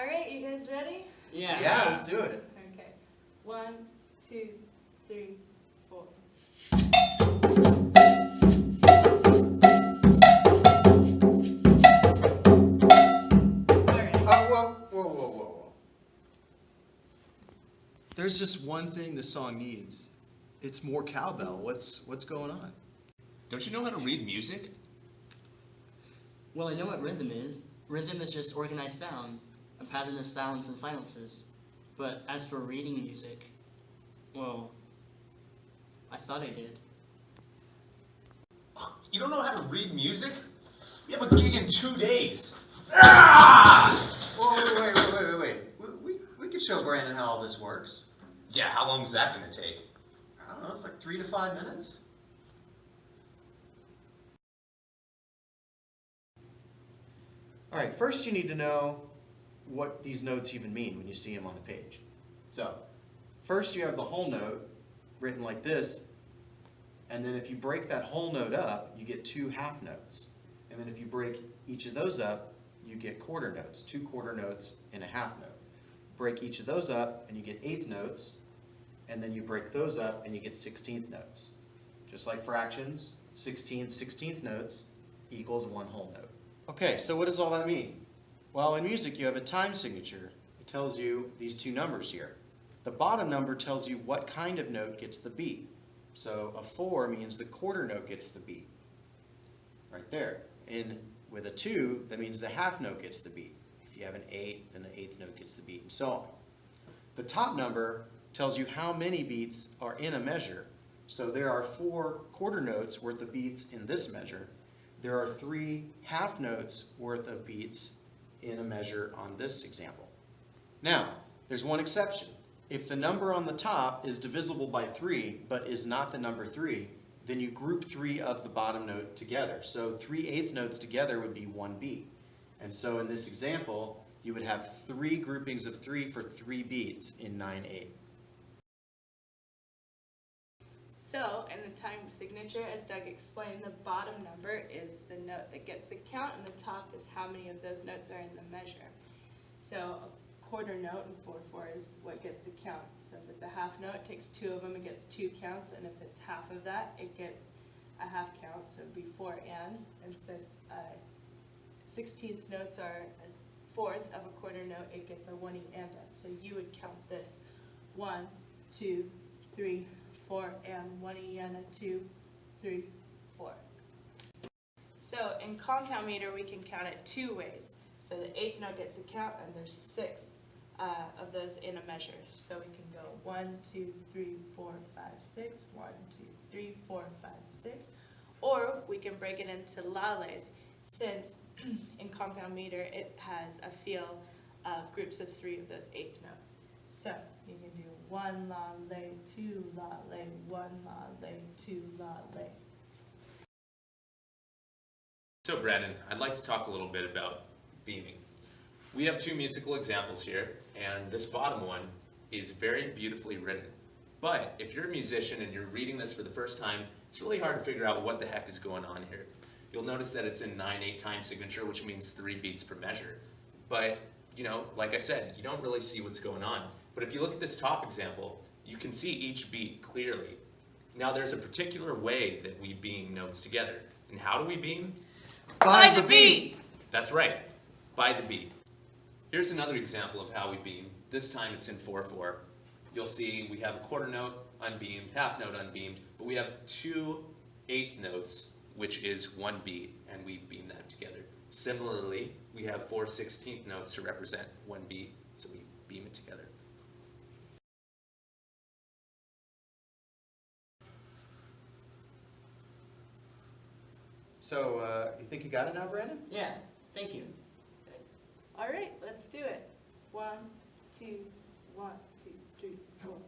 All right, you guys ready? Yeah, let's do it. Okay. 1, 2, 3, 4. Whoa. There's just one thing the song needs. It's more cowbell. What's going on? Don't you know how to read music? Well, I know what rhythm is. Rhythm is just organized sound, a pattern of sounds and silences. But as for reading music, well, I thought I did. You don't know how to read music? We have a gig in 2 days. Ah! Whoa, wait. We could show Brandon how all this works. Yeah, how long is that going to take? I don't know, it's like 3 to 5 minutes. All right, first you need to know what these notes even mean when you see them on the page. So, first you have the whole note written like this, and then if you break that whole note up, you get 2 half notes. And then if you break each of those up, you get quarter notes, 2 quarter notes and a half note. Break each of those up and you get eighth notes, and then you break those up and you get 16th notes. Just like fractions, 16th notes equals 1 whole note. Okay, so what does all that mean? Well, in music you have a time signature. It tells you these 2 numbers here. The bottom number tells you what kind of note gets the beat. So a 4 means the quarter note gets the beat. Right there. And with a 2, that means the half note gets the beat. If you have an 8, then the eighth note gets the beat, and so on. The top number tells you how many beats are in a measure. So there are 4 quarter notes worth of beats in this measure. There are 3 half notes worth of beats in a measure on this example. Now, there's one exception. If the number on the top is divisible by 3, but is not the number 3, then you group 3 of the bottom note together. So 3 eighth notes together would be 1 beat. And so in this example, you would have 3 groupings of 3 for 3 beats in 9/8. So, in the time signature, as Doug explained, the bottom number is the note that gets the count, and the top is how many of those notes are in the measure. So, a quarter note in 4/4 is what gets the count. So, if it's a half note, it takes 2 of them, it gets 2 counts, and if it's half of that, it gets a half count, so it would be 4 and since 16th notes are a fourth of a quarter note, it gets a 1 and a. So, you would count this 1, 2, 3, 4 and 1 and a 2, 3, 4. So in compound meter we can count it 2 ways. So the eighth note gets the count, and there's 6 of those in a measure. So we can go 1, 2, 3, 4, 5, 6, 1, 2, 3, 4, 5, 6. Or we can break it into lales, since in compound meter it has a feel of groups of 3 of those eighth notes. So you can do 1 la le, 2 la le, 1 la le, 2 la le. So Brandon, I'd like to talk a little bit about beaming. We have 2 musical examples here, and this bottom one is very beautifully written. But if you're a musician and you're reading this for the first time, it's really hard to figure out what the heck is going on here. You'll notice that it's in 9/8 time signature, which means 3 beats per measure. But, you know, like I said, you don't really see what's going on. But if you look at this top example, you can see each beat clearly. Now there's a particular way that we beam notes together. And how do we beam? By the beat! That's right, by the beat. Here's another example of how we beam. This time it's in 4/4. You'll see we have a quarter note unbeamed, half note unbeamed, but we have 2 eighth notes, which is 1 beat, and we beam them together. Similarly, we have 4 16th notes to represent 1 beat, so we beam it together. So, you think you got it now, Brandon? Yeah, thank you. All right, let's do it. 1, 2, 1, 2, 3, 4.